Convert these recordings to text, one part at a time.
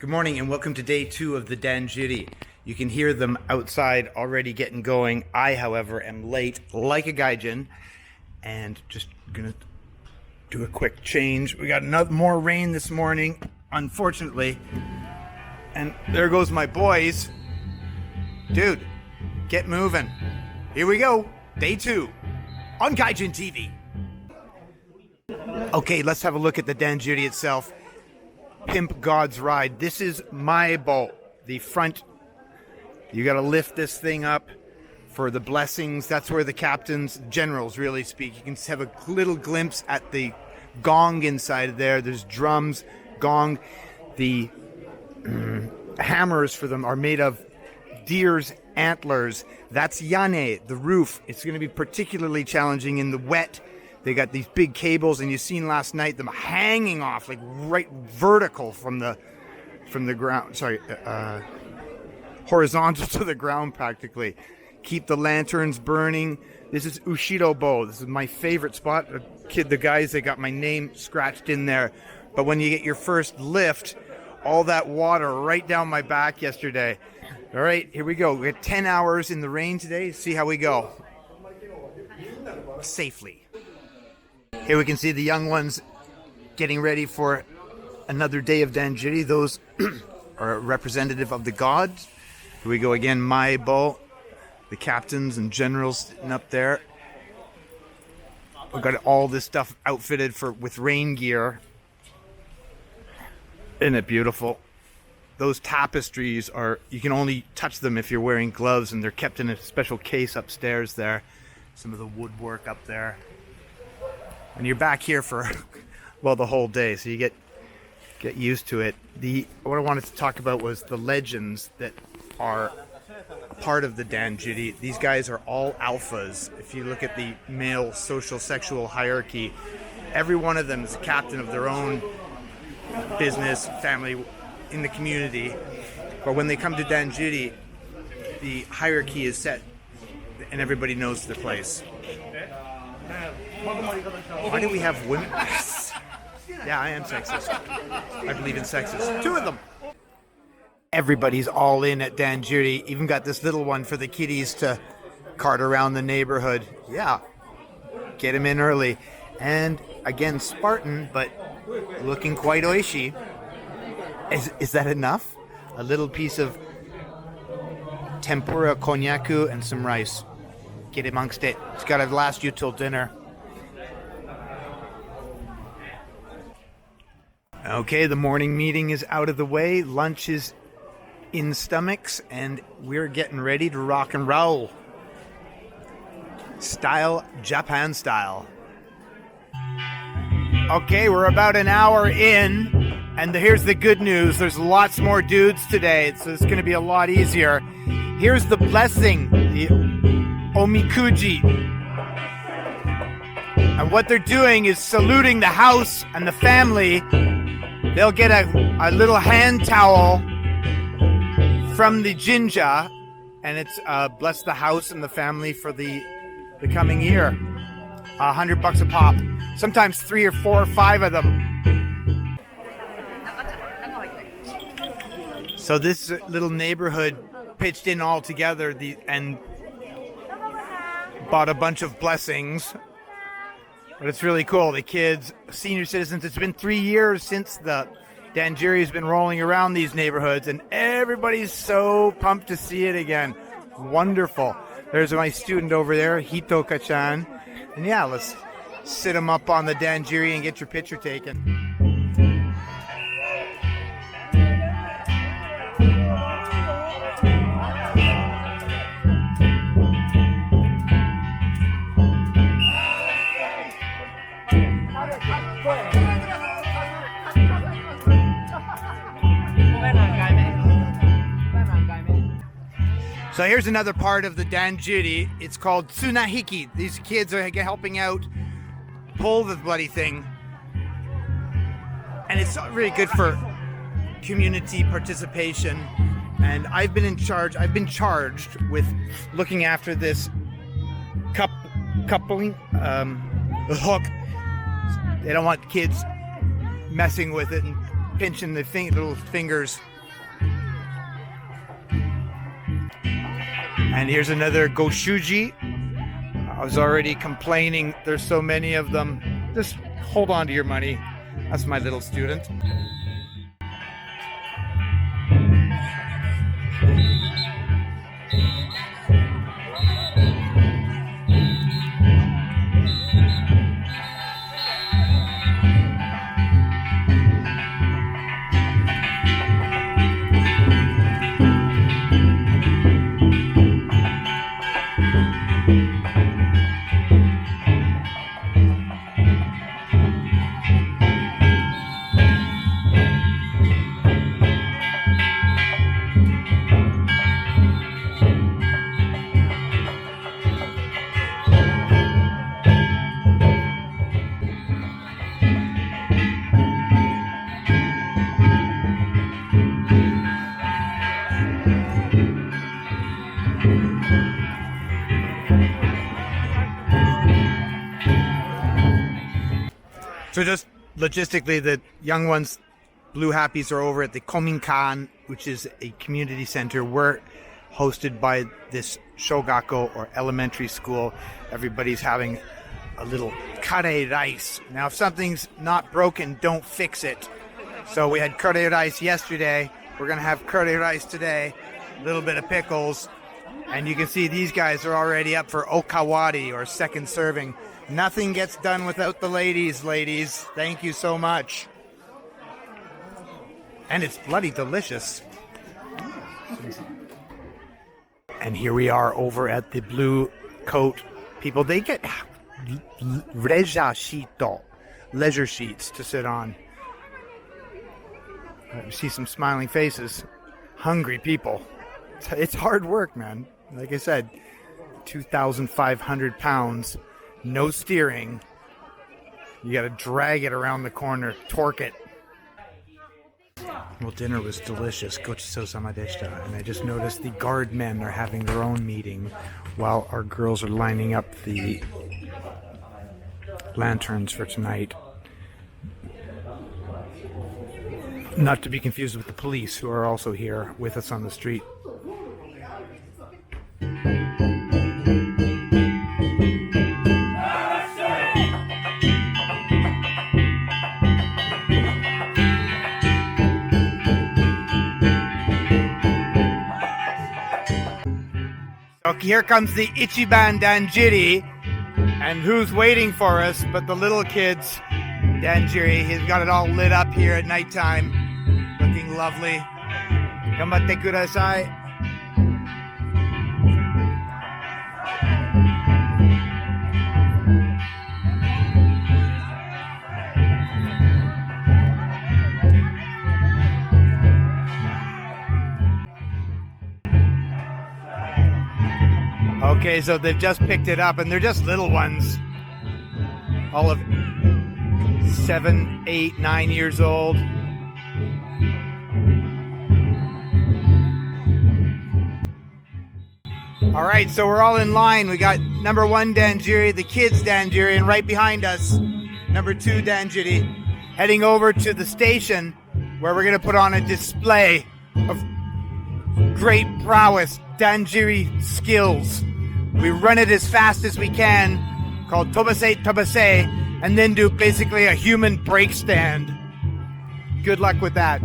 Good morning and welcome to day 2 of the Danjiri. You can hear them outside already getting going. I, however, am late like a Gaijin and just gonna do a quick change. We got more rain this morning, unfortunately. And there goes my boys. Dude, get moving. Here we go, day 2 on Gaijin TV. Okay, let's have a look at the Danjiri itself. Pimp God's Ride. This is my boat. The front, you got to lift this thing up for the blessings. That's where the captains, generals really speak. You can have a little glimpse at the gong inside there. There's drums, gong. The hammers for them are made of deer's antlers. That's yane, the roof. It's going to be particularly challenging in the wet. They got these big cables, and you seen last night them hanging off, like right vertical from the ground. Sorry, horizontal to the ground practically. Keep the lanterns burning. This is Ushirobo. This is my favorite spot. The guys, they got my name scratched in there. But when you get your first lift, all that water right down my back yesterday. All right, here we go. We got 10 hours in the rain today. See how we go. Safely. Here we can see the young ones getting ready for another day of Danjiri. Those are representative of the gods. Here we go again, Maibo, the captains and generals sitting up there. We've got all this stuff outfitted with rain gear. Isn't it beautiful? Those tapestries you can only touch them if you're wearing gloves, and they're kept in a special case upstairs there. Some of the woodwork up there. And you're back here for, well, the whole day, so you get used to it. What I wanted to talk about was the legends that are part of the Danjiri. These guys are all alphas. If you look at the male social sexual hierarchy, every one of them is a captain of their own business, family, in the community. But when they come to Danjiri, the hierarchy is set and everybody knows their place. Why do we have women? Yeah, I am sexist. I believe in sexist. 2 of them. Everybody's all in at Danjiri. Even got this little one for the kiddies to cart around the neighborhood. Yeah, get him in early. And again, Spartan, but looking quite oishi. Is that enough? A little piece of tempura konnyaku and some rice. Get amongst it. It's got to last you till dinner. Okay, the morning meeting is out of the way. Lunch is in stomachs, and we're getting ready to rock and roll. Style, Japan style. Okay, we're about an hour in, and here's the good news. There's lots more dudes today, so it's going to be a lot easier. Here's the blessing, the omikuji. And what they're doing is saluting the house and the family. They'll get a little hand towel from the jinja, and it's bless the house and the family for the coming year. $100 a pop. Sometimes 3 or 4 or 5 of them. So this little neighborhood pitched in all together and bought a bunch of blessings. But it's really cool. The kids, senior citizens, it's been 3 years since the Danjiri has been rolling around these neighborhoods, and everybody's so pumped to see it again. Wonderful. There's my student over there, Hitoka-chan. And yeah, let's sit him up on the Danjiri and get your picture taken. So here's another part of the Danjiri. It's called Tsunahiki. These kids are helping out pull the bloody thing. And it's really good for community participation. And I've been charged with looking after this coupling hook. They don't want kids messing with it and pinching the little fingers And here's another Goshuji. I was already complaining there's so many of them. Just hold on to your money. That's my little student. So just logistically, the young ones, Blue Happies, are over at the Kominkan, which is a community center. We're hosted by this shogako, or elementary school. Everybody's having a little kare rice. Now, if something's not broken, don't fix it. So we had kare rice yesterday. We're going to have kare rice today. A little bit of pickles. And you can see these guys are already up for okawari, or second serving. Nothing gets done without the ladies, ladies. Thank you so much. And it's bloody delicious. And here we are over at the Blue Coat people. They get leisure sheets to sit on. I see some smiling faces. Hungry people. It's hard work, man. Like I said, 2,500 pounds. No steering. You gotta drag it around the corner, torque it. Well, dinner was delicious. Gochisousama deshita. And I just noticed the guard men are having their own meeting while our girls are lining up the lanterns for tonight. Not to be confused with the police, who are also here with us on the street. Okay, here comes the Ichiban Danjiri, and who's waiting for us but the little kids. Danjiri, he's got it all lit up here at nighttime, looking lovely. Gambatte kudasai. Okay, so they've just picked it up, and they're just little ones. All of 7, 8, 9 years old. All right, so we're all in line. We got number 1 Danjiri, the kids Danjiri, and right behind us, number 2 Danjiri, heading over to the station where we're going to put on a display of great prowess, Danjiri skills. We run it as fast as we can, called Tobase Tobase, and then do basically a human brake stand. Good luck with that.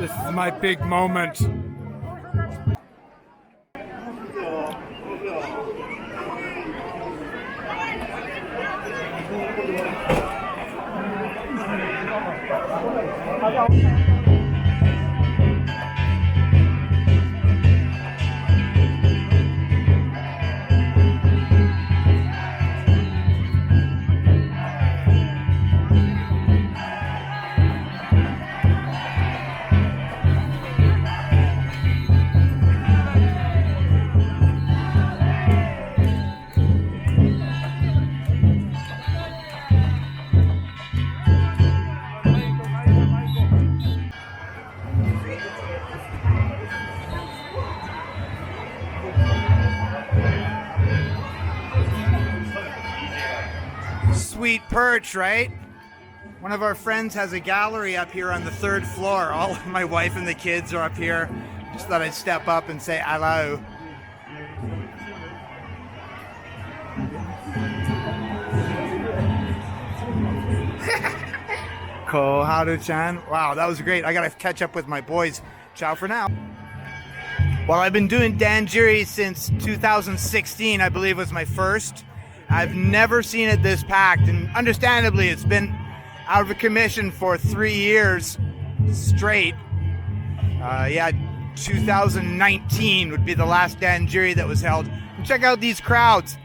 This is my big moment. sweet perch, right? One of our friends has a gallery up here on the 3rd floor. All my wife and the kids are up here. Just thought I'd step up and say hello. Koharu-chan. Wow, that was great. I gotta catch up with my boys. Ciao for now. Well, I've been doing Danjiri since 2016, I believe was my first. I've never seen it this packed, and understandably, it's been out of commission for 3 years straight. 2019 would be the last Danjiri that was held. And check out these crowds.